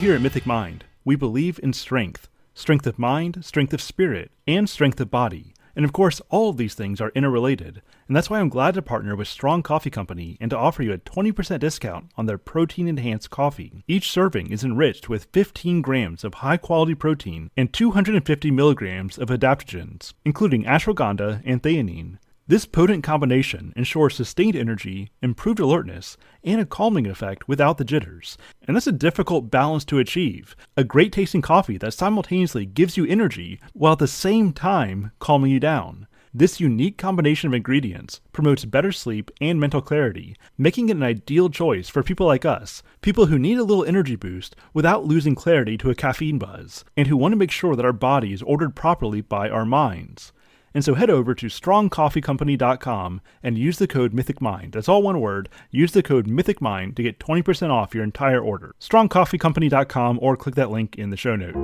Here at Mythic Mind, we believe in strength. Strength of mind, strength of spirit, and strength of body. And of course, all of these things are interrelated. And that's why I'm glad to partner with Strong Coffee Company and to offer you a 20% discount on their protein-enhanced coffee. Each serving is enriched with 15 grams of high-quality protein and 250 milligrams of adaptogens, including ashwagandha and theanine. This potent combination ensures sustained energy, improved alertness, and a calming effect without the jitters. And that's a difficult balance to achieve. A great tasting coffee that simultaneously gives you energy while at the same time calming you down. This unique combination of ingredients promotes better sleep and mental clarity, making it an ideal choice for people like us, people who need a little energy boost without losing clarity to a caffeine buzz, and who want to make sure that our body is ordered properly by our minds. And so head over to strongcoffeecompany.com and use the code MYTHICMIND. That's all one word. Use the code MYTHICMIND to get 20% off your entire order. strongcoffeecompany.com or click that link in the show note.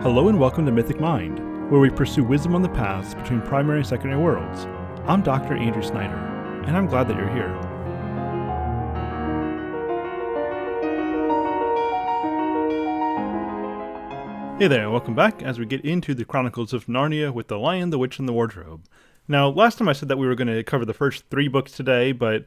Hello and welcome to Mythic Mind, where we pursue wisdom on the paths between primary and secondary worlds. I'm Dr. Andrew Snyder, and I'm glad that you're here. Hey there, and welcome back as we get into the Chronicles of Narnia with The Lion, the Witch, and the Wardrobe. Now, last time I said that we were going to cover the first 3 books today, but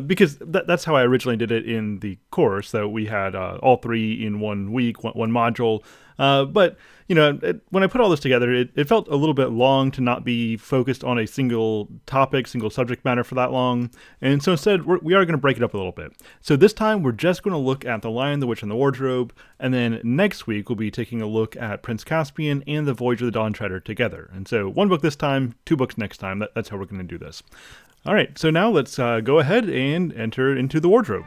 because that's how I originally did it in the course, that we had all 3 in 1 week, one module. But, you know, when I put all this together, it felt a little bit long to not be focused on a single topic, single subject matter for that long. And so instead, we are going to break it up a little bit. So this time, we're just going to look at The Lion, the Witch, and the Wardrobe. And then next week, we'll be taking a look at Prince Caspian and The Voyage of the Dawn Treader together. And so 1 book this time, 2 books next time. That's how we're going to do this. All right, so now let's go ahead and enter into the wardrobe.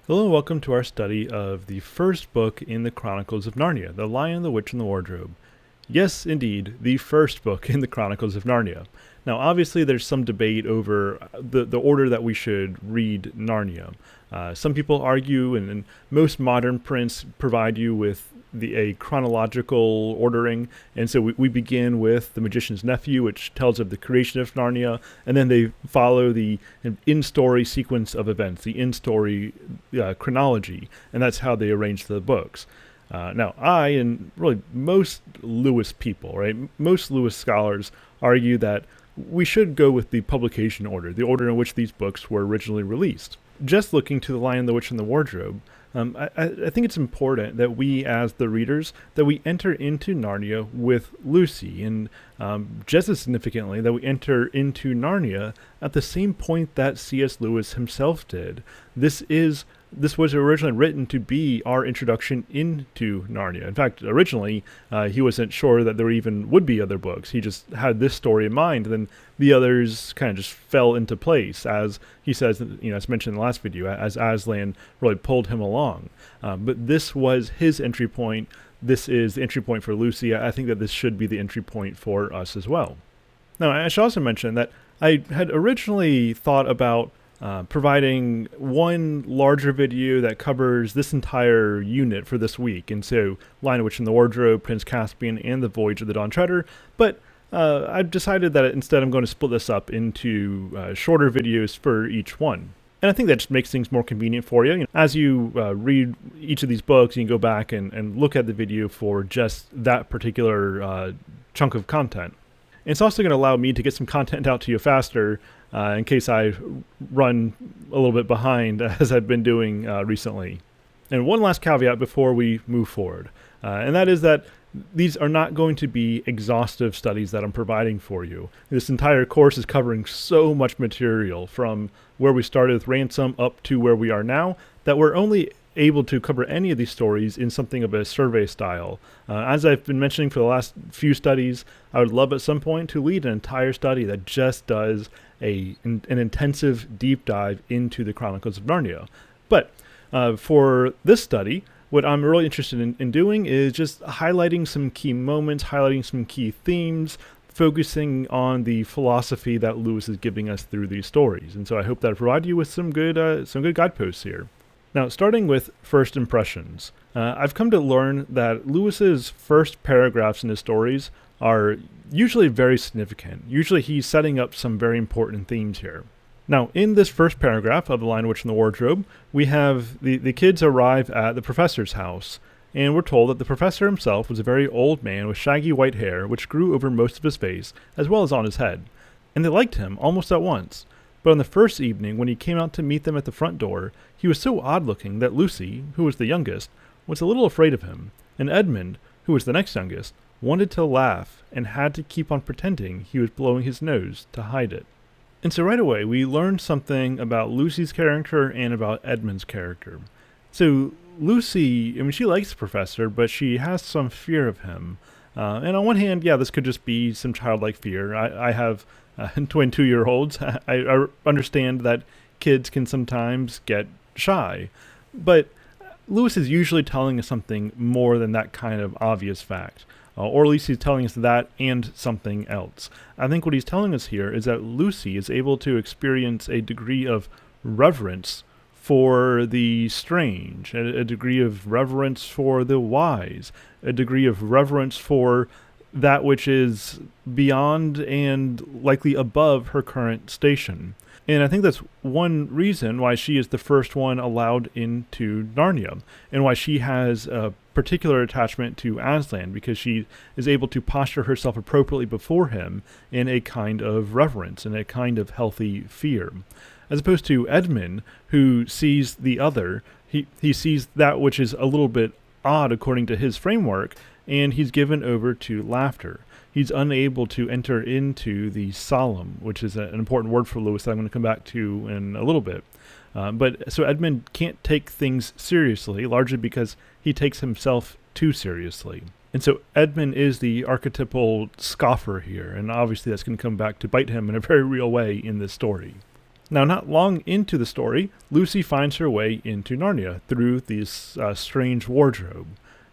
Hello and welcome to our study of the first book in the Chronicles of Narnia, The Lion, the Witch, and the Wardrobe. Yes, indeed, the first book in the Chronicles of Narnia. Now, obviously, there's some debate over the order that we should read Narnia. Some people argue, and most modern prints provide you with a chronological ordering, and so we begin with The Magician's Nephew, which tells of the creation of Narnia, and then they follow the in-story sequence of events, the in-story chronology, and that's how they arrange the books. Now, I, and really most Lewis people, right, most Lewis scholars argue that we should go with the publication order, the order in which these books were originally released. Just looking to The Lion, the Witch, and the Wardrobe, I think it's important that we, as the readers, that we enter into Narnia with Lucy, and just as significantly, that we enter into Narnia at the same point that C.S. Lewis himself did. This was originally written to be our introduction into Narnia. In fact, originally, he wasn't sure that there even would be other books. He just had this story in mind, and then the others kind of just fell into place, as he says, as mentioned in the last video, as Aslan really pulled him along. But this was his entry point. This is the entry point for Lucy. I think that this should be the entry point for us as well. Now, I should also mention that I had originally thought about providing one larger video that covers this entire unit for this week. And so, Lion, the Witch, and the Wardrobe, Prince Caspian, and The Voyage of the Dawn Treader. But I've decided that instead I'm going to split this up into shorter videos for each one. And I think that just makes things more convenient for you. As you read each of these books, you can go back and look at the video for just that particular chunk of content. And it's also going to allow me to get some content out to you faster in case I run a little bit behind, as I've been doing recently. And one last caveat before we move forward, and that is that these are not going to be exhaustive studies that I'm providing for you. This entire course is covering so much material from where we started with Ransom up to where we are now that we're only able to cover any of these stories in something of a survey style. As I've been mentioning for the last few studies, I would love at some point to lead an entire study that just does an intensive deep dive into the Chronicles of Narnia. But for this study, what I'm really interested in doing is just highlighting some key moments, highlighting some key themes, focusing on the philosophy that Lewis is giving us through these stories. And so I hope that I provide you with some good guideposts here. Now, starting with first impressions, I've come to learn that Lewis's first paragraphs in his stories are usually very significant. Usually he's setting up some very important themes here. Now, in this first paragraph of The Lion, the Witch, and the Wardrobe, we have the kids arrive at the professor's house, and we're told that the professor himself was a very old man with shaggy white hair, which grew over most of his face, as well as on his head. And they liked him almost at once. But on the first evening, when he came out to meet them at the front door, he was so odd-looking that Lucy, who was the youngest, was a little afraid of him, and Edmund, who was the next youngest, wanted to laugh and had to keep on pretending he was blowing his nose to hide it. And so right away, we learned something about Lucy's character and about Edmund's character. So Lucy, she likes the professor, but she has some fear of him. And on one hand, this could just be some childlike fear. I have twin 2-year-olds. I understand that kids can sometimes get shy. But Lewis is usually telling us something more than that kind of obvious fact. Or at least he's telling us that and something else. I think what he's telling us here is that Lucy is able to experience a degree of reverence for the strange, a degree of reverence for the wise, a degree of reverence for that which is beyond and likely above her current station. And I think that's one reason why she is the first one allowed into Narnia, and why she has a particular attachment to Aslan, because she is able to posture herself appropriately before him in a kind of reverence and a kind of healthy fear. As opposed to Edmund, who sees the other, he sees that which is a little bit odd according to his framework, and he's given over to laughter. He's unable to enter into the solemn, which is an important word for Lewis that I'm going to come back to in a little bit. So Edmund can't take things seriously, largely because he takes himself too seriously. And so Edmund is the archetypal scoffer here, and obviously that's going to come back to bite him in a very real way in this story. Now, not long into the story, Lucy finds her way into Narnia through this strange wardrobe.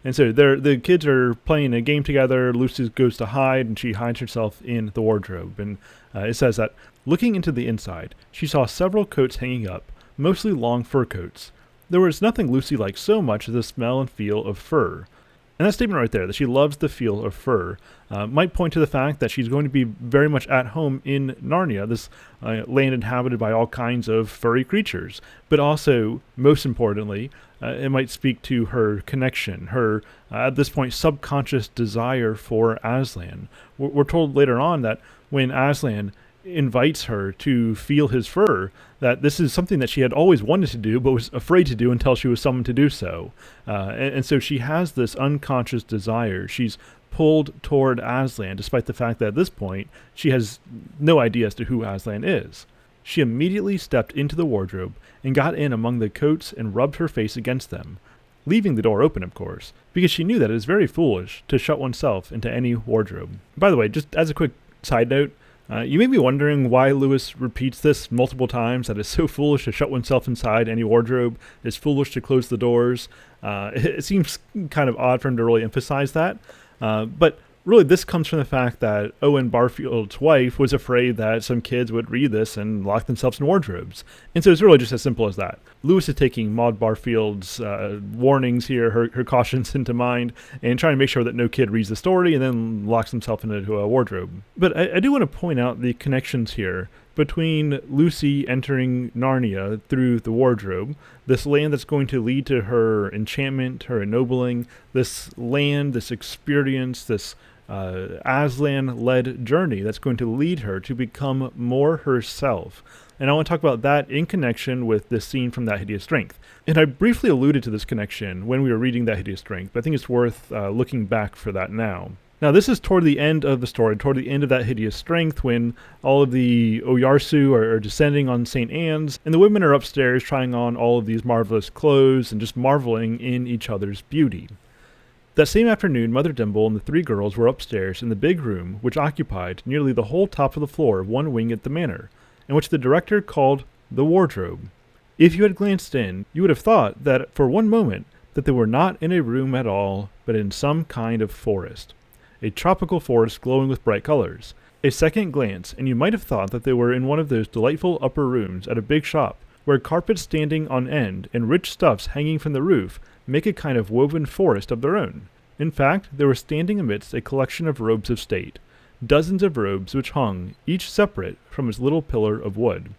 And so the kids are playing a game together. Lucy goes to hide, and she hides herself in the wardrobe. And it says that, looking into the inside, she saw several coats hanging up, mostly long fur coats. There was nothing Lucy liked so much as the smell and feel of fur. And that statement right there, that she loves the feel of fur, might point to the fact that she's going to be very much at home in Narnia, this land inhabited by all kinds of furry creatures. But also, most importantly, it might speak to her connection, her, at this point, subconscious desire for Aslan. We're told later on that when Aslan invites her to feel his fur, that this is something that she had always wanted to do but was afraid to do until she was summoned to do so. And so she has this unconscious desire. She's pulled toward Aslan, despite the fact that at this point she has no idea as to who Aslan is. She immediately stepped into the wardrobe and got in among the coats and rubbed her face against them, leaving the door open, of course, because she knew that it is very foolish to shut oneself into any wardrobe. By the way, just as a quick side note, you may be wondering why Lewis repeats this multiple times, that it's so foolish to shut oneself inside any wardrobe, it's foolish to close the doors. It seems kind of odd for him to really emphasize that, but really this comes from the fact that Owen Barfield's wife was afraid that some kids would read this and lock themselves in wardrobes. And so it's really just as simple as that. Lewis is taking Maud Barfield's warnings here, her cautions into mind, and trying to make sure that no kid reads the story and then locks himself into a wardrobe. But I do want to point out the connections here between Lucy entering Narnia through the wardrobe, this land that's going to lead to her enchantment, her ennobling, this land, this experience, this Aslan-led journey that's going to lead her to become more herself. And I want to talk about that in connection with this scene from That Hideous Strength. And I briefly alluded to this connection when we were reading That Hideous Strength, but I think it's worth looking back for that now. Now, this is toward the end of the story, toward the end of That Hideous Strength, when all of the Oyarsu are descending on St. Anne's, and the women are upstairs trying on all of these marvelous clothes and just marveling in each other's beauty. That same afternoon, Mother Dimble and the 3 girls were upstairs in the big room which occupied nearly the whole top of the floor of one wing at the manor, and which the director called the wardrobe. If you had glanced in, you would have thought that for one moment that they were not in a room at all, but in some kind of forest. A tropical forest glowing with bright colors, A second glance, and you might have thought that they were in one of those delightful upper rooms at a big shop, where carpets standing on end and rich stuffs hanging from the roof make a kind of woven forest of their own. In fact, they were standing amidst a collection of robes of state, dozens of robes which hung, each separate, from its little pillar of wood.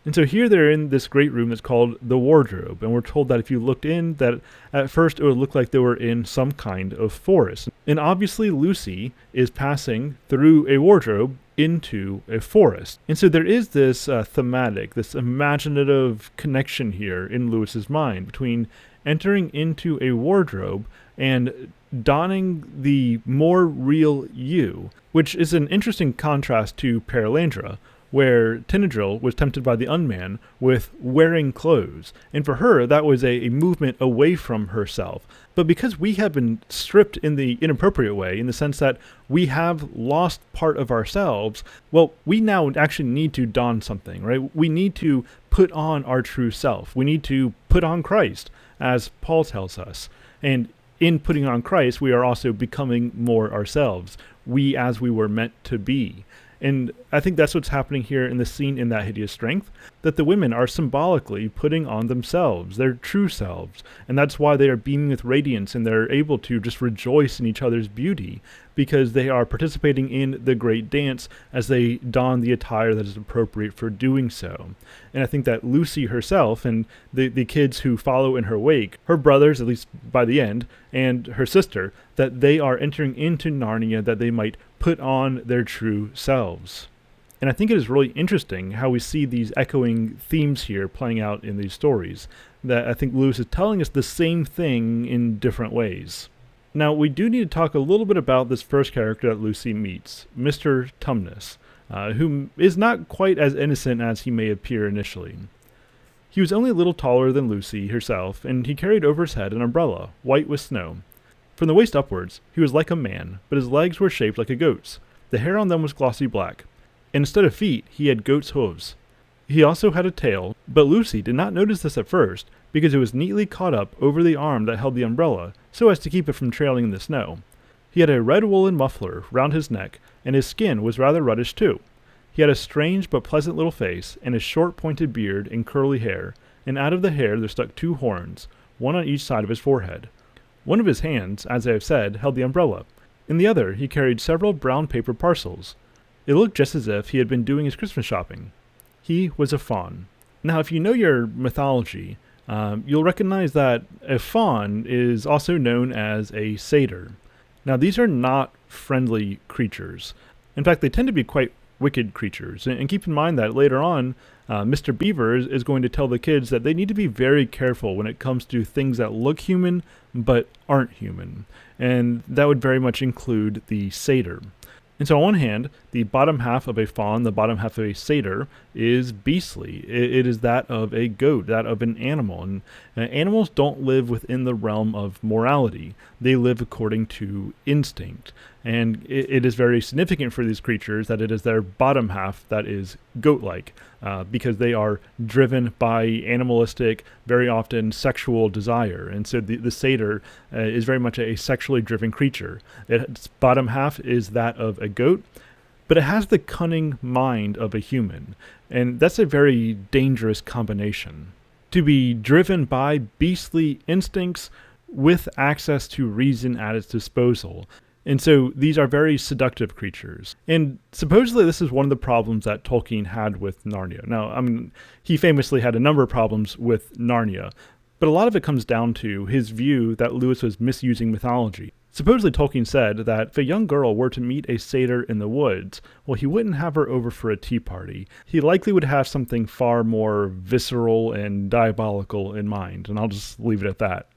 And so here they're in this great room that's called the wardrobe, and we're told that if you looked in, that at first it would look like they were in some kind of forest. And obviously Lucy is passing through a wardrobe into a forest. And so there is this thematic, this imaginative connection here in Lewis's mind between entering into a wardrobe and donning the more real you, which is an interesting contrast to Perelandra, where Tinadril was tempted by the unman with wearing clothes, and for her that was a movement away from herself. But because we have been stripped in the inappropriate way, in the sense that we have lost part of ourselves, well, we now actually need to don something, right? We need to put on our true self. We need to put on Christ, as Paul tells us. And in putting on Christ, we are also becoming more ourselves, we as we were meant to be. And I think that's what's happening here in the scene in That Hideous Strength, that the women are symbolically putting on themselves, their true selves, and that's why they are beaming with radiance and they're able to just rejoice in each other's beauty, because they are participating in the great dance as they don the attire that is appropriate for doing so. And I think that Lucy herself and the kids who follow in her wake, her brothers, at least by the end, and her sister, that they are entering into Narnia that they might put on their true selves. And I think it is really interesting how we see these echoing themes here playing out in these stories, that I think Lewis is telling us the same thing in different ways. Now, we do need to talk a little bit about this first character that Lucy meets, Mr. Tumnus, who is not quite as innocent as he may appear initially. He was only a little taller than Lucy herself, and he carried over his head an umbrella, white with snow. From the waist upwards, he was like a man, but his legs were shaped like a goat's. The hair on them was glossy black, and instead of feet, he had goat's hooves. He also had a tail, but Lucy did not notice this at first, because it was neatly caught up over the arm that held the umbrella, so as to keep it from trailing in the snow. He had a red woolen muffler round his neck, and his skin was rather reddish too. He had a strange but pleasant little face, and a short pointed beard and curly hair, and out of the hair there stuck 2 horns, one on each side of his forehead. One of his hands, as I have said, held the umbrella. In the other he carried several brown paper parcels. It looked just as if he had been doing his Christmas shopping. He was a faun. Now, if you know your mythology, you'll recognize that a faun is also known as a satyr. Now, these are not friendly creatures. In fact, they tend to be quite wicked creatures. And keep in mind that later on, Mr. Beaver is going to tell the kids that they need to be very careful when it comes to things that look human but aren't human. And that would very much include the satyr. And so on one hand, the bottom half of a faun, the bottom half of a satyr, is beastly. It is that of a goat, that of an animal. And animals don't live within the realm of morality. They live according to instinct. And it is very significant for these creatures that it is their bottom half that is goat-like, because they are driven by animalistic, very often sexual desire. And so the satyr is very much a sexually driven creature. Its bottom half is that of a goat, but it has the cunning mind of a human. And that's a very dangerous combination. To be driven by beastly instincts with access to reason at its disposal. And so these are very seductive creatures. And supposedly this is one of the problems that Tolkien had with Narnia. Now, I mean, he famously had a number of problems with Narnia, but a lot of it comes down to his view that Lewis was misusing mythology. Supposedly Tolkien said that if a young girl were to meet a satyr in the woods, well, he wouldn't have her over for a tea party. He likely would have something far more visceral and diabolical in mind, and I'll just leave it at that.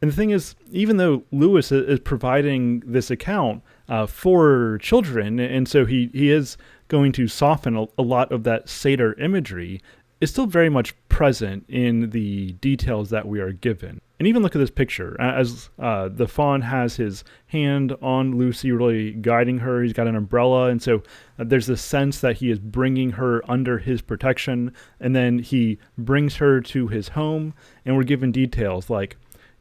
And the thing is, even though Lewis is providing this account for children, and so he is going to soften a lot of that satyr imagery, is still very much present in the details that we are given. And even look at this picture, as the faun has his hand on Lucy, really guiding her. He's got an umbrella, and so there's this sense that he is bringing her under his protection, and then he brings her to his home, and we're given details like,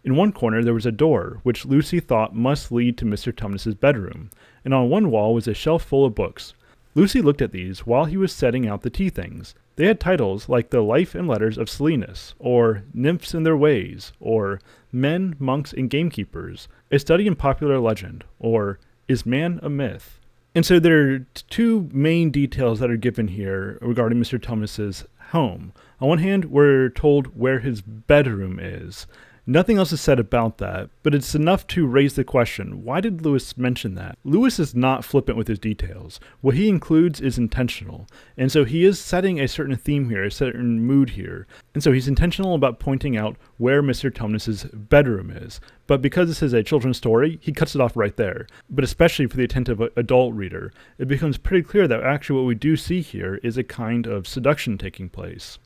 in one corner there was a door, which Lucy thought must lead to Mr. Tumnus's bedroom, and on one wall was a shelf full of books. Lucy looked at these while he was setting out the tea things. They had titles like The Life and Letters of Silenus, or Nymphs and Their Ways, or Men, Monks, and Gamekeepers, A Study in Popular Legend, or Is Man a Myth? And so there are two main details that are given here regarding Mr. Tumnus's home. On one hand, we're told where his bedroom is. Nothing else is said about that, but it's enough to raise the question, why did Lewis mention that? Lewis is not flippant with his details. What he includes is intentional, and so he is setting a certain theme here, a certain mood here. And so he's intentional about pointing out where Mr. Tumnus's bedroom is. But because this is a children's story, he cuts it off right there. But especially for the attentive adult reader, it becomes pretty clear that actually what we do see here is a kind of seduction taking place.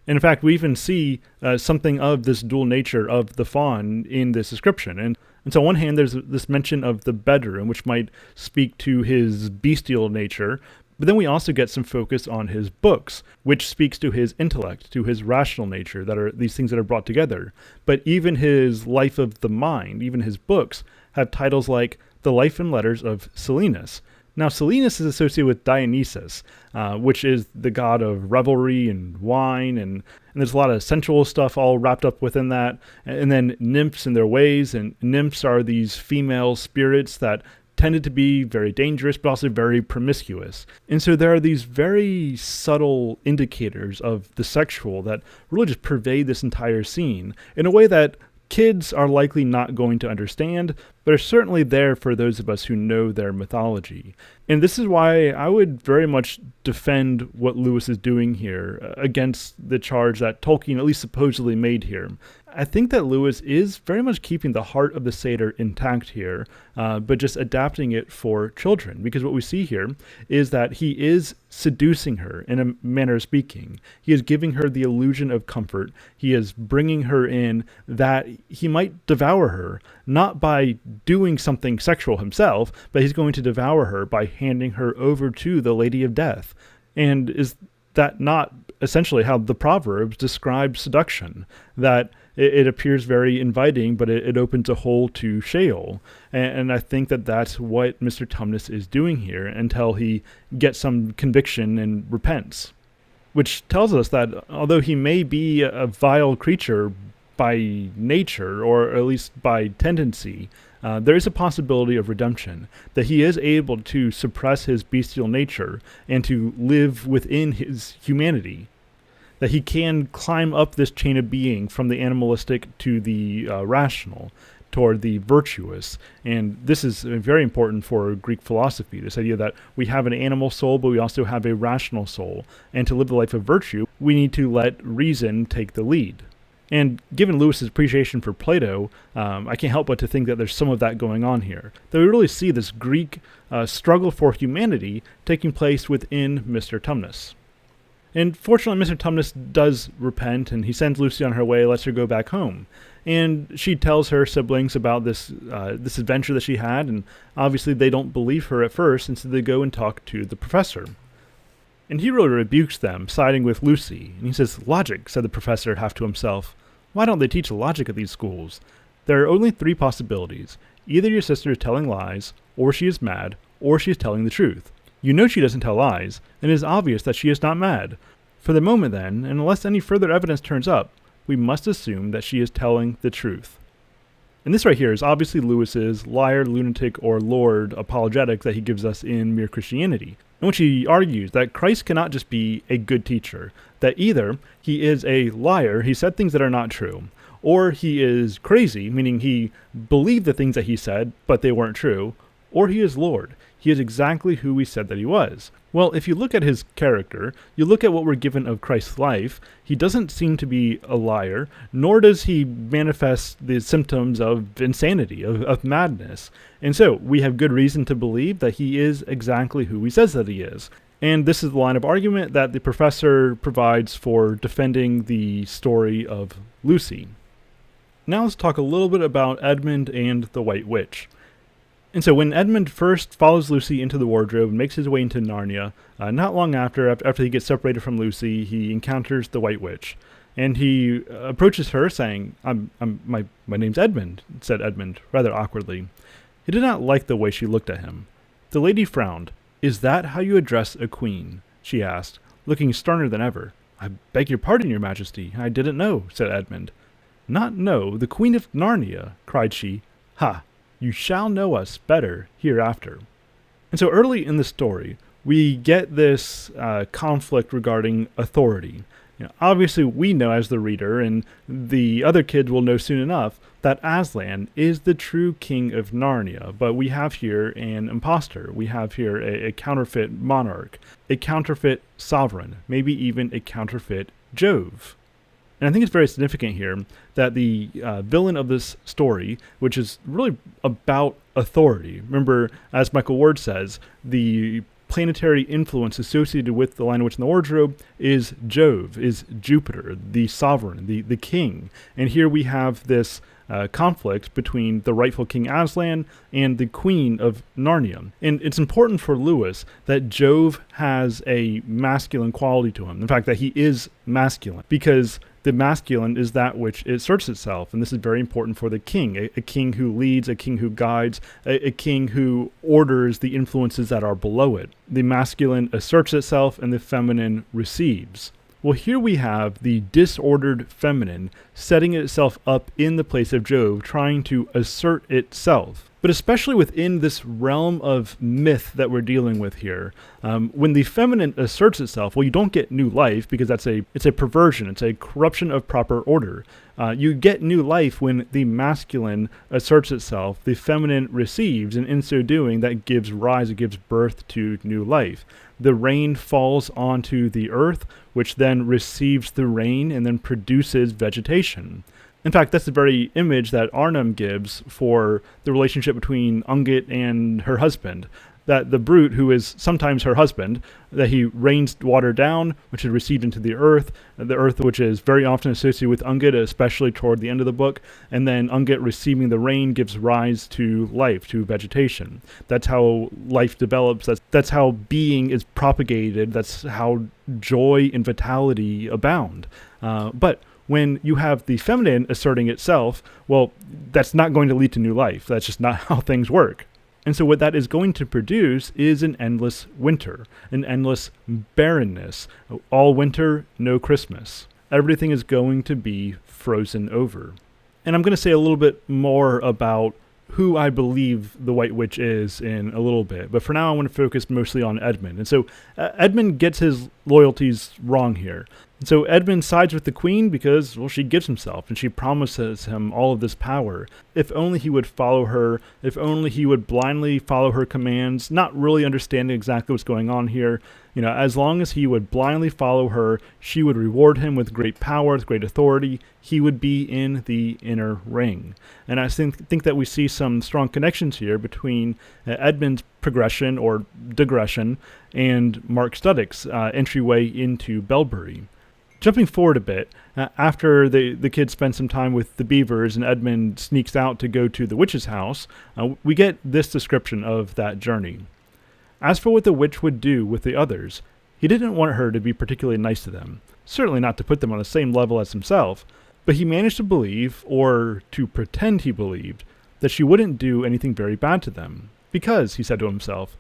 And in fact, we even see something of this dual nature of the faun in this description. And so on one hand, there's this mention of the bedroom, which might speak to his bestial nature. But then we also get some focus on his books, which speaks to his intellect, to his rational nature, that are these things that are brought together. But even his life of the mind, even his books, have titles like The Life and Letters of Silenus. Now, Silenus is associated with Dionysus, which is the god of revelry and wine, and there's a lot of sensual stuff all wrapped up within that. And then nymphs and their ways, and nymphs are these female spirits that tended to be very dangerous, but also very promiscuous. And so there are these very subtle indicators of the sexual that really just pervade this entire scene in a way that kids are likely not going to understand, but are certainly there for those of us who know their mythology. And this is why I would very much defend what Lewis is doing here against the charge that Tolkien at least supposedly made here. I think that Lewis is very much keeping the heart of the satyr intact here, but just adapting it for children. Because what we see here is that he is seducing her in a manner of speaking. He is giving her the illusion of comfort. He is bringing her in that he might devour her, not by doing something sexual himself, but he's going to devour her by handing her over to the Lady of Death. And is that not essentially how the Proverbs describe seduction? That it appears very inviting, but it opens a hole to Sheol. And I think that that's what Mr. Tumnus is doing here until he gets some conviction and repents. Which tells us that although he may be a vile creature by nature, or at least by tendency, there is a possibility of redemption, that he is able to suppress his bestial nature and to live within his humanity, that he can climb up this chain of being from the animalistic to the rational, toward the virtuous. And this is very important for Greek philosophy, this idea that we have an animal soul, but we also have a rational soul. And to live the life of virtue, we need to let reason take the lead. And given Lewis's appreciation for Plato, I can't help but to think that there's some of that going on here. That we really see this Greek struggle for humanity taking place within Mr. Tumnus. And fortunately, Mr. Tumnus does repent, and he sends Lucy on her way, lets her go back home. And she tells her siblings about this adventure that she had, and obviously they don't believe her at first, and so they go and talk to the professor. And he really rebukes them, siding with Lucy. And he says, "Logic," said the professor half to himself. "Why don't they teach logic at these schools? There are only three possibilities. Either your sister is telling lies, or she is mad, or she is telling the truth. You know she doesn't tell lies, and it is obvious that she is not mad. For the moment then, and unless any further evidence turns up, we must assume that she is telling the truth." And this right here is obviously Lewis's liar, lunatic, or Lord apologetic that he gives us in Mere Christianity, in which he argues that Christ cannot just be a good teacher, that either he is a liar, he said things that are not true, or he is crazy, meaning he believed the things that he said, but they weren't true, or he is Lord. He is exactly who we said that he was. Well, if you look at his character, you look at what we're given of Christ's life, he doesn't seem to be a liar, nor does he manifest the symptoms of insanity, of madness. And so, we have good reason to believe that he is exactly who he says that he is. And this is the line of argument that the professor provides for defending the story of Lucy. Now let's talk a little bit about Edmund and the White Witch. And so when Edmund first follows Lucy into the wardrobe and makes his way into Narnia, not long after he gets separated from Lucy, he encounters the White Witch. And he approaches her saying, my name's Edmund, said Edmund, rather awkwardly. He did not like the way she looked at him. The lady frowned. "Is that how you address a queen?" she asked, looking sterner than ever. "I beg your pardon, your majesty. I didn't know," said Edmund. "Not know the Queen of Narnia," cried she. "Ha! You shall know us better hereafter." And so early in the story, we get this conflict regarding authority. Obviously, we know as the reader, and the other kids will know soon enough, that Aslan is the true king of Narnia, but we have here an imposter. We have here a counterfeit monarch, a counterfeit sovereign, maybe even a counterfeit Jove. And I think it's very significant here that the villain of this story, which is really about authority, remember, as Michael Ward says, the planetary influence associated with the Lion, the Witch, and the Wardrobe is Jove, is Jupiter, the sovereign, the king. And here we have this conflict between the rightful King Aslan and the Queen of Narnia. And it's important for Lewis that Jove has a masculine quality to him. In fact, that he is masculine, because the masculine is that which asserts itself, and this is very important for the king, a king who leads, a king who guides, a king who orders the influences that are below it. The masculine asserts itself, and the feminine receives. Well, here we have the disordered feminine setting itself up in the place of Jove, trying to assert itself. But especially within this realm of myth that we're dealing with here, when the feminine asserts itself, well, you don't get new life, because it's a perversion, it's a corruption of proper order. You get new life when the masculine asserts itself, the feminine receives, and in so doing, that gives rise, it gives birth to new life. The rain falls onto the earth, which then receives the rain and then produces vegetation. In fact, that's the very image that Arnhem gives for the relationship between Ungit and her husband. That the brute, who is sometimes her husband, that he rains water down, which is received into the earth which is very often associated with Ungit, especially toward the end of the book, and then Ungit receiving the rain gives rise to life, to vegetation. That's how life develops, that's how being is propagated, that's how joy and vitality abound. But when you have the feminine asserting itself, well, that's not going to lead to new life. That's just not how things work. And so what that is going to produce is an endless winter, an endless barrenness. All winter, no Christmas. Everything is going to be frozen over. And I'm going to say a little bit more about who I believe the White Witch is in a little bit. But for now, I want to focus mostly on Edmund. And so Edmund gets his loyalties wrong here. And so Edmund sides with the queen because, well, she gives himself and she promises him all of this power. If only he would follow her, if only he would blindly follow her commands, not really understanding exactly what's going on here. As long as he would blindly follow her, she would reward him with great power, with great authority. He would be in the inner ring. And I think that we see some strong connections here between Edmund's progression or digression and Mark Studdick's entryway into Belbury. Jumping forward a bit, after the kids spend some time with the beavers and Edmund sneaks out to go to the witch's house, we get this description of that journey. As for what the witch would do with the others, he didn't want her to be particularly nice to them, certainly not to put them on the same level as himself, but he managed to believe, or to pretend he believed, that she wouldn't do anything very bad to them, because, he said to himself,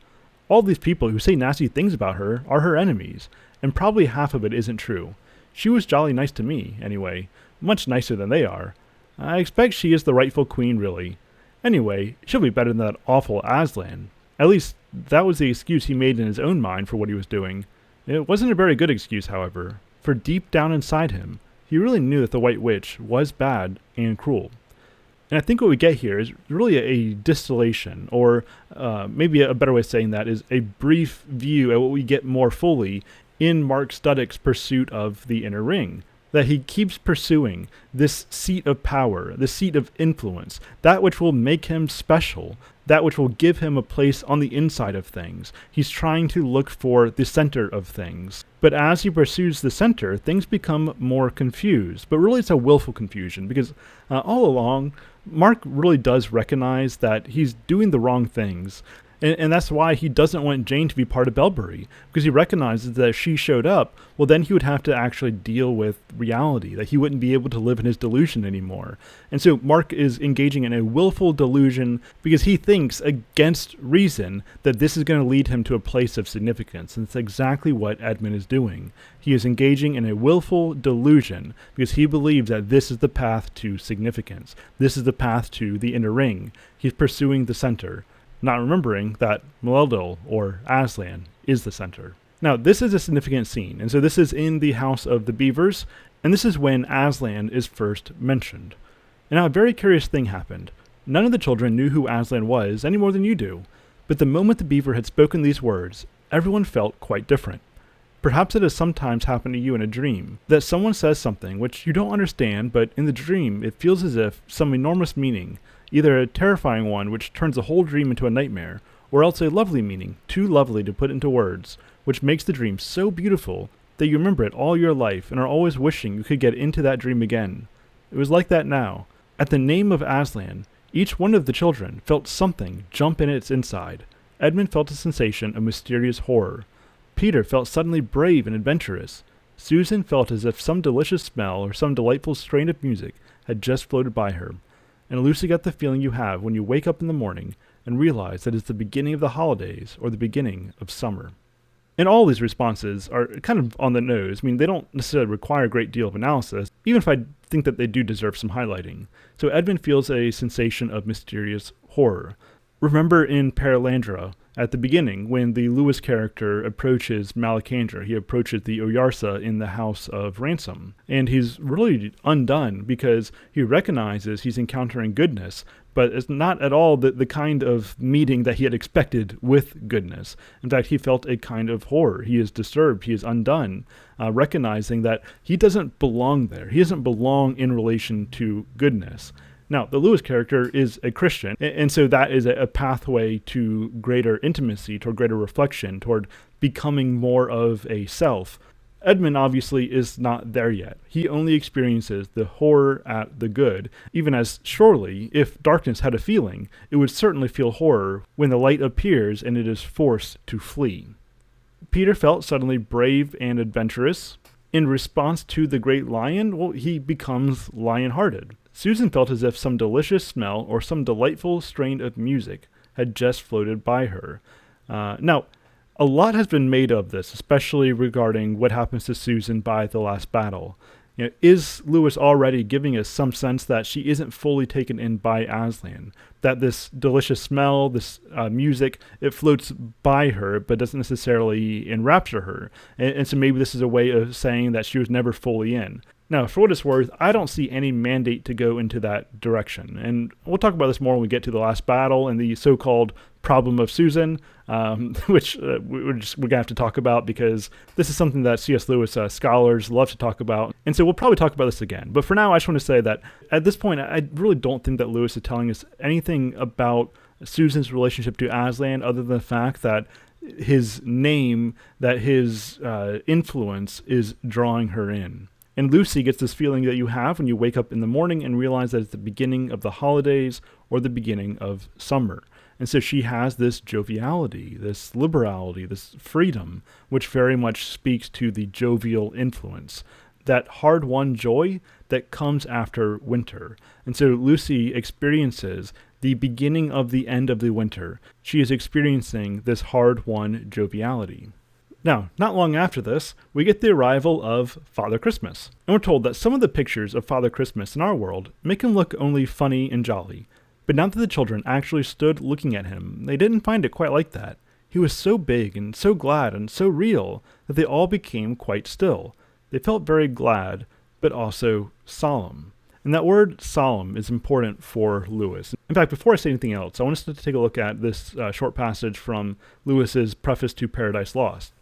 all these people who say nasty things about her are her enemies, and probably half of it isn't true. She was jolly nice to me, anyway, much nicer than they are. I expect she is the rightful queen, really. Anyway, she'll be better than that awful Aslan. At least, that was the excuse he made in his own mind for what he was doing. It wasn't a very good excuse, however, for deep down inside him, he really knew that the White Witch was bad and cruel. And I think what we get here is really a distillation, or maybe a better way of saying that is a brief view at what we get more fully in Mark Studdick's pursuit of the inner ring. That he keeps pursuing this seat of power, the seat of influence, that which will make him special, that which will give him a place on the inside of things. He's trying to look for the center of things. But as he pursues the center, things become more confused. But really it's a willful confusion, because all along, Mark really does recognize that he's doing the wrong things. And that's why he doesn't want Jane to be part of Belbury, because he recognizes that if she showed up, well, then he would have to actually deal with reality, that he wouldn't be able to live in his delusion anymore. And so Mark is engaging in a willful delusion because he thinks, against reason, that this is going to lead him to a place of significance. And it's exactly what Edmund is doing. He is engaging in a willful delusion because he believes that this is the path to significance. This is the path to the inner ring. He's pursuing the center, not remembering that Meldil, or Aslan, is the center. Now, this is a significant scene, and so this is in the House of the Beavers, and this is when Aslan is first mentioned. And now a very curious thing happened. None of the children knew who Aslan was any more than you do, but the moment the beaver had spoken these words, everyone felt quite different. Perhaps it has sometimes happened to you in a dream, that someone says something which you don't understand, but in the dream it feels as if some enormous meaning, either a terrifying one which turns the whole dream into a nightmare, or else a lovely meaning, too lovely to put into words, which makes the dream so beautiful that you remember it all your life and are always wishing you could get into that dream again. It was like that now. At the name of Aslan, each one of the children felt something jump in its inside. Edmund felt a sensation of mysterious horror. Peter felt suddenly brave and adventurous. Susan felt as if some delicious smell or some delightful strain of music had just floated by her. And Lucy got the feeling you have when you wake up in the morning and realize that it's the beginning of the holidays or the beginning of summer. And all these responses are kind of on the nose. I mean, they don't necessarily require a great deal of analysis, even if I think that they do deserve some highlighting. So Edmund feels a sensation of mysterious horror. Remember in Perelandra, at the beginning, when the Lewis character approaches Malacandra, he approaches the Oyarsa in the House of Ransom, and he's really undone because he recognizes he's encountering goodness, but it's not at all the kind of meeting that he had expected with goodness. In fact, he felt a kind of horror. He is disturbed. He is undone, recognizing that he doesn't belong there. He doesn't belong in relation to goodness. Now, the Lewis character is a Christian, and so that is a pathway to greater intimacy, toward greater reflection, toward becoming more of a self. Edmund obviously is not there yet. He only experiences the horror at the good, even as surely, if darkness had a feeling, it would certainly feel horror when the light appears and it is forced to flee. Peter felt suddenly brave and adventurous. In response to the great lion, well, he becomes lion-hearted. Susan felt as if some delicious smell or some delightful strain of music had just floated by her. Now, a lot has been made of this, especially regarding what happens to Susan by the last battle. Is Lewis already giving us some sense that she isn't fully taken in by Aslan? That this delicious smell, this music, it floats by her, but doesn't necessarily enrapture her. And so maybe this is a way of saying that she was never fully in. Now, for what it's worth, I don't see any mandate to go into that direction. And we'll talk about this more when we get to the last battle and the so-called problem of Susan, which we're going to have to talk about because this is something that C.S. Lewis scholars love to talk about. And so we'll probably talk about this again. But for now, I just want to say that at this point, I really don't think that Lewis is telling us anything about Susan's relationship to Aslan other than the fact that his name, that his influence is drawing her in. And Lucy gets this feeling that you have when you wake up in the morning and realize that it's the beginning of the holidays or the beginning of summer. And so she has this joviality, this liberality, this freedom, which very much speaks to the jovial influence, that hard-won joy that comes after winter. And so Lucy experiences the beginning of the end of the winter. She is experiencing this hard-won joviality. Now, not long after this, we get the arrival of Father Christmas, and we're told that some of the pictures of Father Christmas in our world make him look only funny and jolly. But now that the children actually stood looking at him, they didn't find it quite like that. He was so big and so glad and so real that they all became quite still. They felt very glad, but also solemn. And that word solemn is important for Lewis. In fact, before I say anything else, I want us to take a look at this short passage from Lewis's preface to Paradise Lost.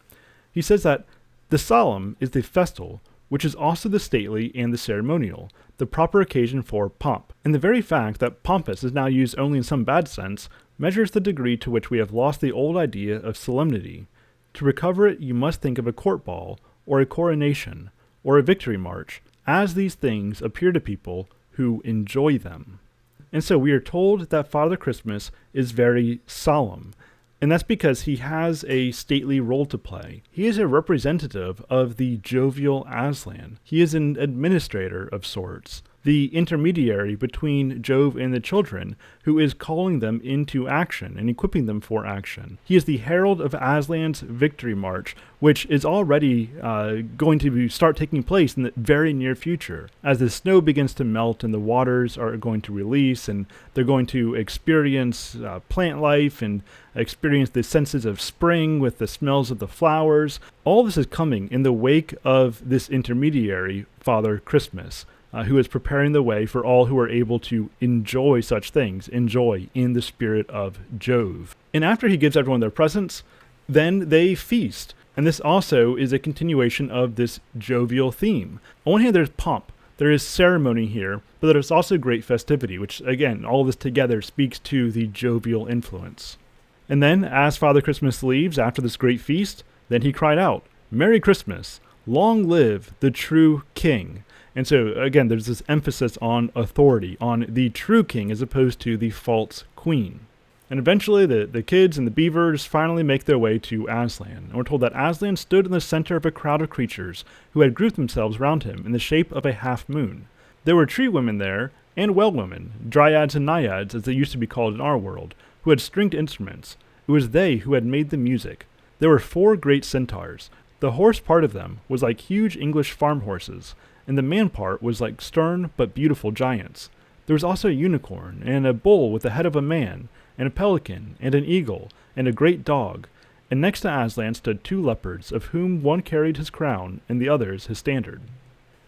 He says that the solemn is the festal, which is also the stately and the ceremonial, the proper occasion for pomp. And the very fact that pompous is now used only in some bad sense measures the degree to which we have lost the old idea of solemnity. To recover it, you must think of a court ball, or a coronation, or a victory march, as these things appear to people who enjoy them. And so we are told that Father Christmas is very solemn. And that's because he has a stately role to play. He is a representative of the jovial Aslan. He is an administrator of sorts, the intermediary between Jove and the children, who is calling them into action and equipping them for action. He is the herald of Aslan's victory march, which is already going to start taking place in the very near future. As the snow begins to melt and the waters are going to release, and they're going to experience plant life and experience the senses of spring with the smells of the flowers. All this is coming in the wake of this intermediary, Father Christmas, who is preparing the way for all who are able to enjoy such things, enjoy in the spirit of Jove. And after he gives everyone their presents, then they feast. And this also is a continuation of this jovial theme. On one hand, there's pomp. There is ceremony here, but there's also great festivity, which, again, all this together speaks to the jovial influence. And then, as Father Christmas leaves after this great feast, then he cried out, "Merry Christmas! Long live the true king!" And so, again, there's this emphasis on authority, on the true king as opposed to the false queen. And eventually, the kids and the beavers finally make their way to Aslan. And we're told that Aslan stood in the center of a crowd of creatures who had grouped themselves around him in the shape of a half-moon. There were tree women there, and well women, dryads and naiads as they used to be called in our world, who had stringed instruments. It was they who had made the music. There were 4 great centaurs. The horse part of them was like huge English farm horses, and the man part was like stern but beautiful giants. There was also a unicorn, and a bull with the head of a man, and a pelican, and an eagle, and a great dog. And next to Aslan stood 2 leopards, of whom one carried his crown, and the others his standard.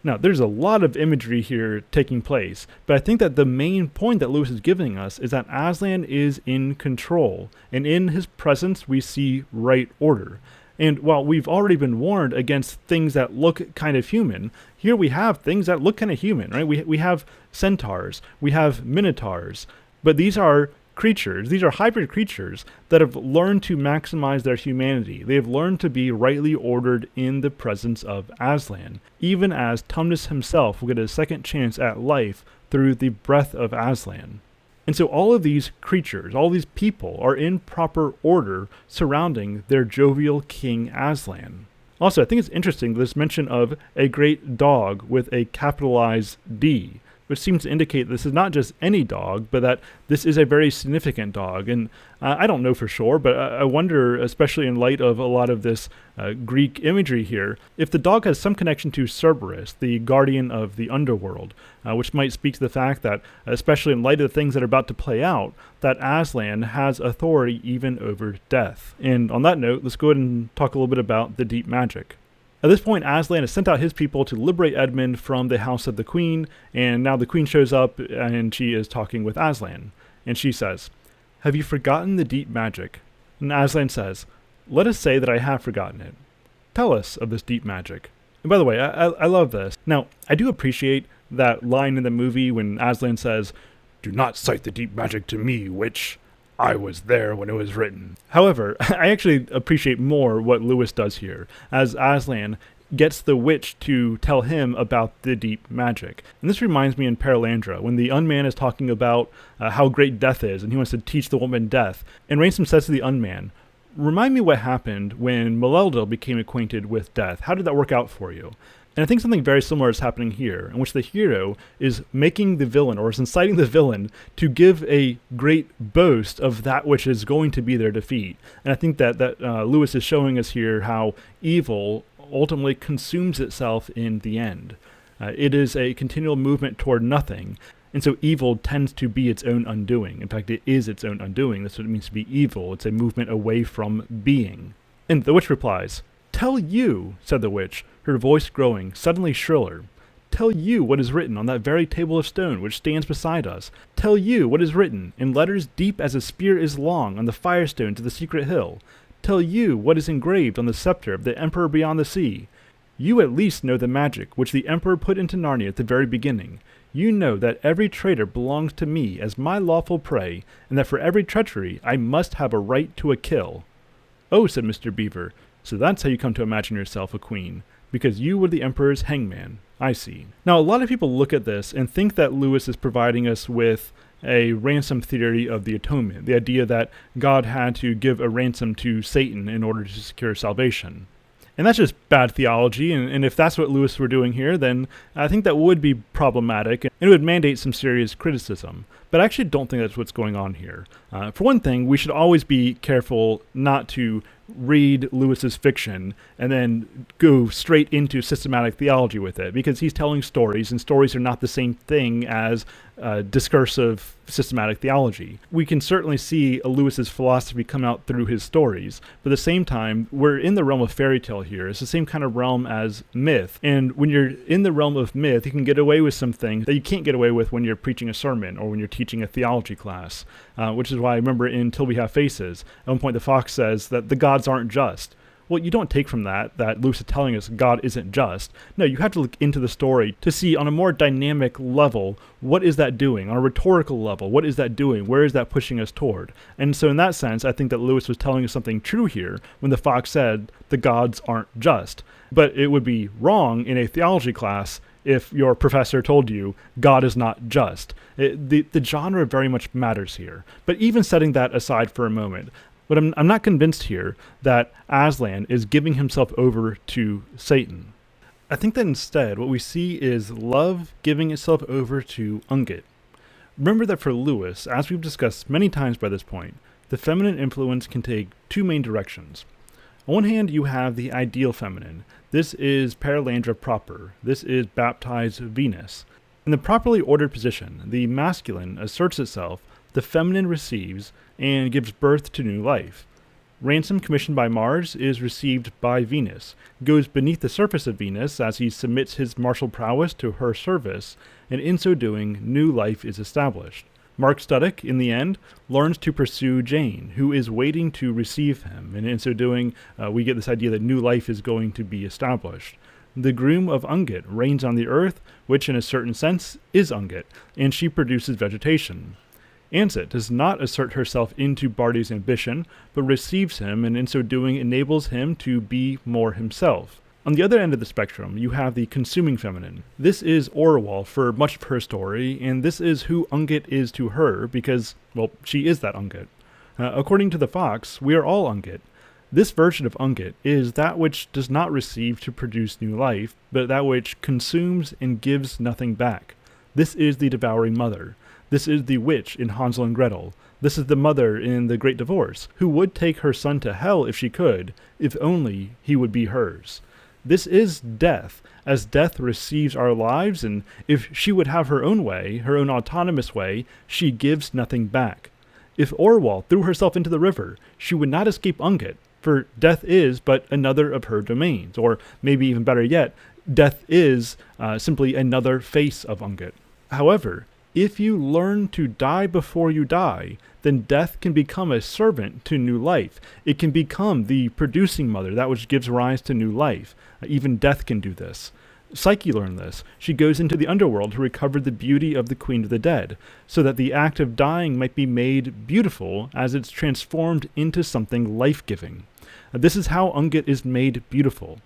Now, there's a lot of imagery here taking place, but I think that the main point that Lewis is giving us is that Aslan is in control, and in his presence we see right order. And while we've already been warned against things that look kind of human, here we have things that look kind of human, right? We have centaurs, we have minotaurs, but these are creatures, these are hybrid creatures that have learned to maximize their humanity. They have learned to be rightly ordered in the presence of Aslan, even as Tumnus himself will get a second chance at life through the breath of Aslan. And so all of these creatures, all these people are in proper order surrounding their jovial king Aslan. Also, I think it's interesting this mention of a great dog with a capitalized D, which seems to indicate this is not just any dog, but that this is a very significant dog. And I don't know for sure, but I wonder, especially in light of a lot of this Greek imagery here, if the dog has some connection to Cerberus, the guardian of the underworld, which might speak to the fact that, especially in light of the things that are about to play out, that Aslan has authority even over death. And on that note, let's go ahead and talk a little bit about the deep magic. At this point, Aslan has sent out his people to liberate Edmund from the house of the queen, and now the queen shows up and she is talking with Aslan. And she says, "Have you forgotten the deep magic?" And Aslan says, "Let us say that I have forgotten it. Tell us of this deep magic." And by the way, I love this. Now, I do appreciate that line in the movie when Aslan says, "Do not cite the deep magic to me, witch. I was there when it was written." However, I actually appreciate more what Lewis does here, as Aslan gets the witch to tell him about the deep magic. And this reminds me in Paralandra, when the unman is talking about how great death is, and he wants to teach the woman death. And Ransom says to the unman, "Remind me what happened when Maleldil became acquainted with death. How did that work out for you?" And I think something very similar is happening here, in which the hero is making the villain, or is inciting the villain, to give a great boast of that which is going to be their defeat. And I think that Lewis is showing us here how evil ultimately consumes itself in the end. It is a continual movement toward nothing, and so evil tends to be its own undoing. In fact, it is its own undoing. That's what it means to be evil. It's a movement away from being. And the witch replies, "Tell you," said the witch, her voice growing suddenly shriller. "Tell you what is written on that very table of stone which stands beside us. Tell you what is written, in letters deep as a spear is long, on the firestones of the secret hill. Tell you what is engraved on the scepter of the emperor beyond the sea. You at least know the magic which the emperor put into Narnia at the very beginning. You know that every traitor belongs to me as my lawful prey, and that for every treachery I must have a right to a kill." "Oh," said Mr. Beaver, "so that's how you come to imagine yourself a queen. Because you were the emperor's hangman. I see." Now, a lot of people look at this and think that Lewis is providing us with a ransom theory of the atonement, the idea that God had to give a ransom to Satan in order to secure salvation. And that's just bad theology, and if that's what Lewis were doing here, then I think that would be problematic, and it would mandate some serious criticism. But I actually don't think that's what's going on here. For one thing, we should always be careful not to read Lewis's fiction and then go straight into systematic theology with it, because he's telling stories, and stories are not the same thing as discursive systematic theology. We can certainly see Lewis's philosophy come out through his stories, but at the same time, we're in the realm of fairy tale here. It's the same kind of realm as myth, and when you're in the realm of myth, you can get away with some things that you can't get away with when you're preaching a sermon or when you're teaching a theology class, which is why I remember in Till We Have Faces, at one point the fox says that the gods aren't just. Well, you don't take from that Lewis is telling us God isn't just. No, you have to look into the story to see on a more dynamic level, what is that doing? On a rhetorical level, what is that doing? Where is that pushing us toward? And so in that sense, I think that Lewis was telling us something true here when the fox said the gods aren't just. But it would be wrong in a theology class if your professor told you God is not just. The genre very much matters here. But even setting that aside for a moment, but I'm not convinced here that Aslan is giving himself over to Satan. I think that instead what we see is love giving itself over to Ungit. Remember that for Lewis, as we've discussed many times by this point, the feminine influence can take two main directions. On one hand, you have the ideal feminine. This is Perelandra proper. This is baptized Venus. In the properly ordered position, the masculine asserts itself, the feminine receives, and gives birth to new life. Ransom commissioned by Mars is received by Venus, goes beneath the surface of Venus as he submits his martial prowess to her service, and in so doing, new life is established. Mark Studdock, in the end, learns to pursue Jane, who is waiting to receive him, and in so doing, we get this idea that new life is going to be established. The groom of Ungit reigns on the earth, which in a certain sense is Ungit, and she produces vegetation. Ansit does not assert herself into Barty's ambition, but receives him, and in so doing enables him to be more himself. On the other end of the spectrum, you have the consuming feminine. This is Orwell for much of her story, and this is who Ungit is to her, because, well, she is that Ungit. According to the fox, we are all Ungit. This version of Ungit is that which does not receive to produce new life, but that which consumes and gives nothing back. This is the devouring mother. This is the witch in Hansel and Gretel. This is the mother in The Great Divorce, who would take her son to hell if she could, if only he would be hers. This is death, as death receives our lives, and if she would have her own way, her own autonomous way, she gives nothing back. If Orwell threw herself into the river, she would not escape Ungit, for death is but another of her domains, or maybe even better yet, death is simply another face of Ungit. However, if you learn to die before you die, then death can become a servant to new life. It can become the producing mother, that which gives rise to new life. Even death can do this. Psyche learned this. She goes into the underworld to recover the beauty of the Queen of the Dead, so that the act of dying might be made beautiful as it's transformed into something life-giving. This is how Ungit is made beautiful.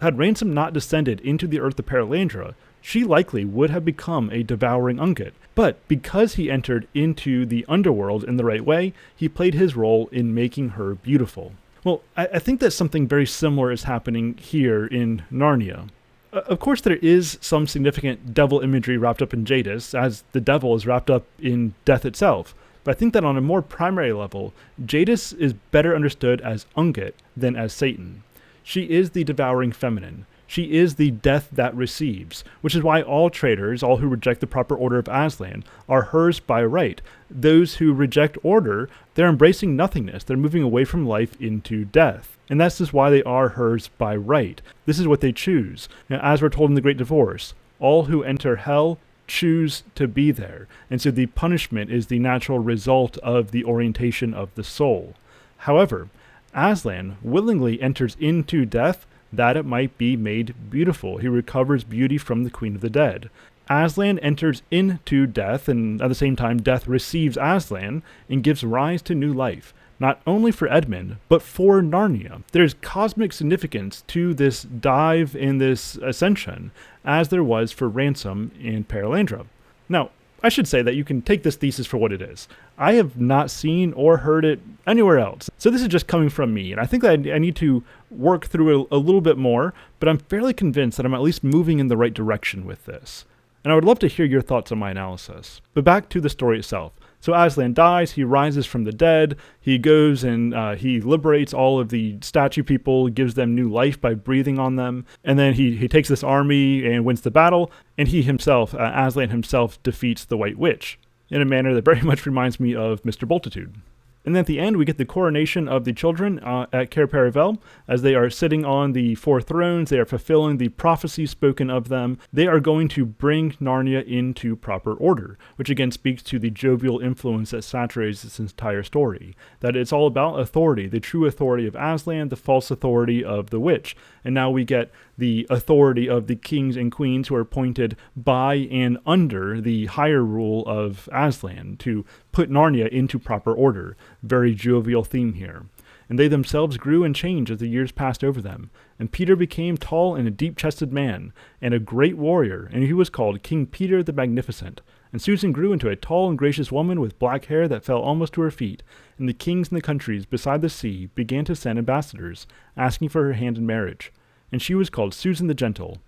Had Ransom not descended into the earth of Perelandra, she likely would have become a devouring Ungit, but because he entered into the underworld in the right way, he played his role in making her beautiful. Well, I think that something very similar is happening here in Narnia. Of course, there is some significant devil imagery wrapped up in Jadis, as the devil is wrapped up in death itself, but I think that on a more primary level, Jadis is better understood as Ungit than as Satan. She is the devouring feminine. She is the death that receives, which is why all traitors, all who reject the proper order of Aslan, are hers by right. Those who reject order, they're embracing nothingness. They're moving away from life into death. And that's just why they are hers by right. This is what they choose. Now, as we're told in The Great Divorce, all who enter hell choose to be there. And so the punishment is the natural result of the orientation of the soul. However, Aslan willingly enters into death that it might be made beautiful. He recovers beauty from the Queen of the Dead. Aslan enters into death, and at the same time death receives Aslan and gives rise to new life, not only for Edmund, but for Narnia. There's cosmic significance to this dive and this ascension, as there was for Ransom and Perelandra. Now, I should say that you can take this thesis for what it is. I have not seen or heard it anywhere else. So this is just coming from me, and I think that I need to work through it a little bit more, but I'm fairly convinced that I'm at least moving in the right direction with this. And I would love to hear your thoughts on my analysis. But back to the story itself. So Aslan dies, he rises from the dead, he goes and he liberates all of the statue people, gives them new life by breathing on them, and then he takes this army and wins the battle, and he himself, Aslan himself, defeats the White Witch, in a manner that very much reminds me of Mr. Bultitude. And then at the end, we get the coronation of the children at Cair Paravel. As they are sitting on the 4 thrones, they are fulfilling the prophecy spoken of them. They are going to bring Narnia into proper order, which again speaks to the jovial influence that saturates this entire story. That it's all about authority, the true authority of Aslan, the false authority of the witch. And now we get the authority of the kings and queens who are appointed by and under the higher rule of Aslan to put Narnia into proper order. Very jovial theme here. And they themselves grew and changed as the years passed over them. And Peter became tall and a deep-chested man, and a great warrior, and he was called King Peter the Magnificent. And Susan grew into a tall and gracious woman with black hair that fell almost to her feet. And the kings in the countries beside the sea began to send ambassadors, asking for her hand in marriage. And she was called Susan the Gentle.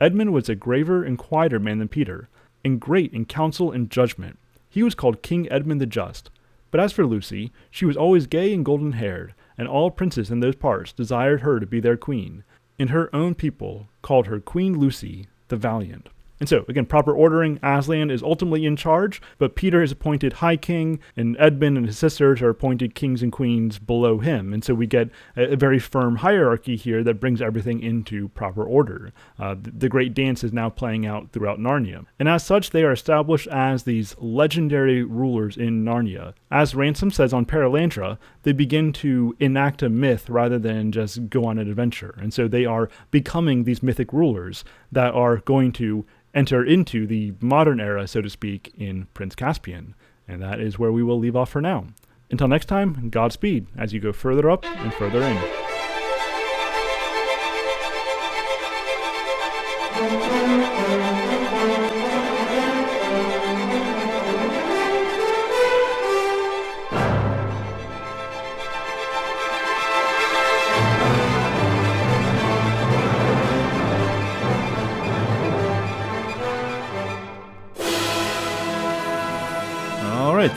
Edmund was a graver and quieter man than Peter, and great in counsel and judgment. He was called King Edmund the Just. But as for Lucy, she was always gay and golden-haired, and all princes in those parts desired her to be their queen, and her own people called her Queen Lucy the Valiant. And so, again, proper ordering, Aslan is ultimately in charge, but Peter is appointed High King, and Edmund and his sisters are appointed kings and queens below him. And so we get a very firm hierarchy here that brings everything into proper order. The great dance is now playing out throughout Narnia. And as such, they are established as these legendary rulers in Narnia. As Ransom says on Paralandra, they begin to enact a myth rather than just go on an adventure. And so they are becoming these mythic rulers that are going to enter into the modern era, so to speak, in Prince Caspian. And that is where we will leave off for now. Until next time, Godspeed as you go further up and further in.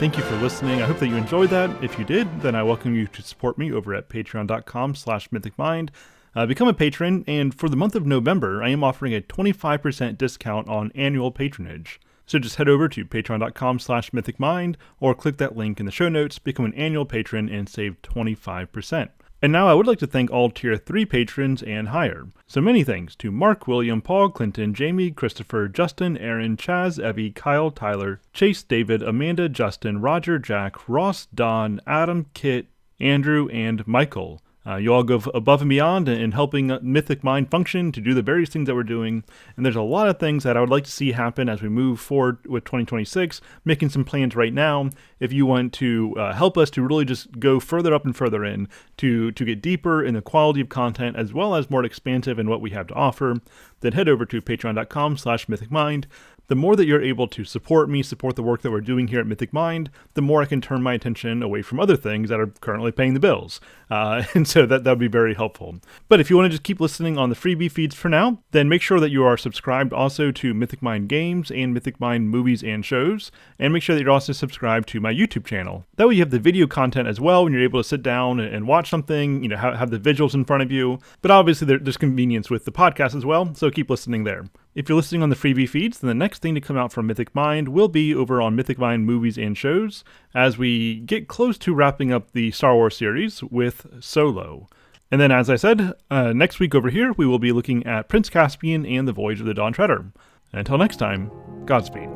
Thank you for listening. I hope that you enjoyed that. If you did, then I welcome you to support me over at patreon.com/mythicmind. Become a patron, and for the month of November, I am offering a 25% discount on annual patronage. So just head over to patreon.com/mythicmind or click that link in the show notes, become an annual patron, and save 25%. And now I would like to thank all Tier 3 patrons and higher. So many thanks to Mark, William, Paul, Clinton, Jamie, Christopher, Justin, Aaron, Chaz, Evie, Kyle, Tyler, Chase, David, Amanda, Justin, Roger, Jack, Ross, Don, Adam, Kit, Andrew, and Michael. You all go above and beyond in helping Mythic Mind function to do the various things that we're doing. And there's a lot of things that I would like to see happen as we move forward with 2026, making some plans right now. If you want to help us to really just go further up and further in, to get deeper in the quality of content, as well as more expansive in what we have to offer, then head over to patreon.com/mythicmind. The more that you're able to support me, support the work that we're doing here at Mythic Mind, the more I can turn my attention away from other things that are currently paying the bills. And so that would be very helpful. But if you want to just keep listening on the freebie feeds for now, then make sure that you are subscribed also to Mythic Mind Games and Mythic Mind Movies and Shows, and make sure that you're also subscribed to my YouTube channel. That way you have the video content as well when you're able to sit down and watch something, have the visuals in front of you. But obviously there's convenience with the podcast as well, so keep listening there. If you're listening on the freebie feeds, then the next thing to come out from Mythic Mind will be over on Mythic Mind Movies and Shows, as we get close to wrapping up the Star Wars series with Solo. And then, as I said, next week over here, we will be looking at Prince Caspian and the Voyage of the Dawn Treader. Until next time, Godspeed.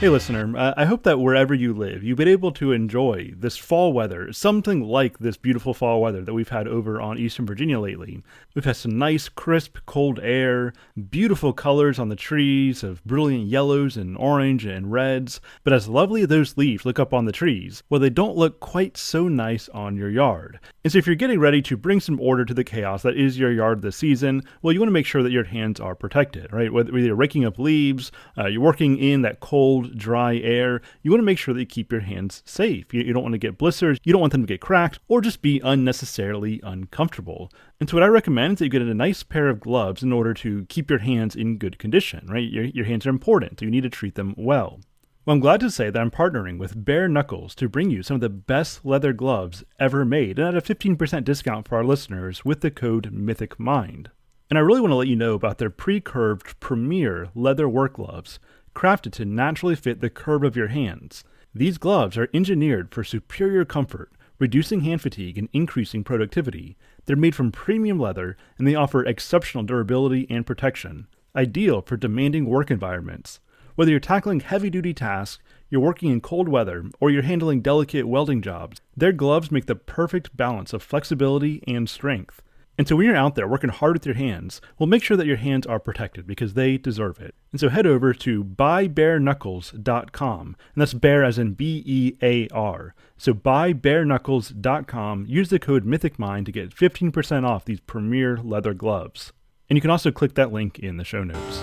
Hey listener, I hope that wherever you live, you've been able to enjoy this fall weather, something like this beautiful fall weather that we've had over on Eastern Virginia lately. We've had some nice, crisp, cold air, beautiful colors on the trees of brilliant yellows and orange and reds, but as lovely as those leaves look up on the trees, well, they don't look quite so nice on your yard. And so if you're getting ready to bring some order to the chaos that is your yard this season, well, you want to make sure that your hands are protected, right? Whether you're raking up leaves, you're working in that cold, dry air, you want to make sure that you keep your hands safe. You don't want to get blisters, you don't want them to get cracked, or just be unnecessarily uncomfortable. And so what I recommend is that you get a nice pair of gloves in order to keep your hands in good condition, right? Your hands are important, so you need to treat them well. Well, I'm glad to say that I'm partnering with Bare Knuckles to bring you some of the best leather gloves ever made, and at a 15% discount for our listeners with the code Mythic Mind. And I really want to let you know about their pre-curved premier leather work gloves, crafted to naturally fit the curve of your hands. These gloves are engineered for superior comfort, reducing hand fatigue and increasing productivity. They're made from premium leather, and they offer exceptional durability and protection, ideal for demanding work environments. Whether you're tackling heavy-duty tasks, you're working in cold weather, or you're handling delicate welding jobs, their gloves make the perfect balance of flexibility and strength. And so when you're out there working hard with your hands, well, make sure that your hands are protected because they deserve it. And so head over to buybareknuckles.com, and that's bear as in B-E-A-R. So buybareknuckles.com, use the code MythicMind to get 15% off these premier leather gloves. And you can also click that link in the show notes.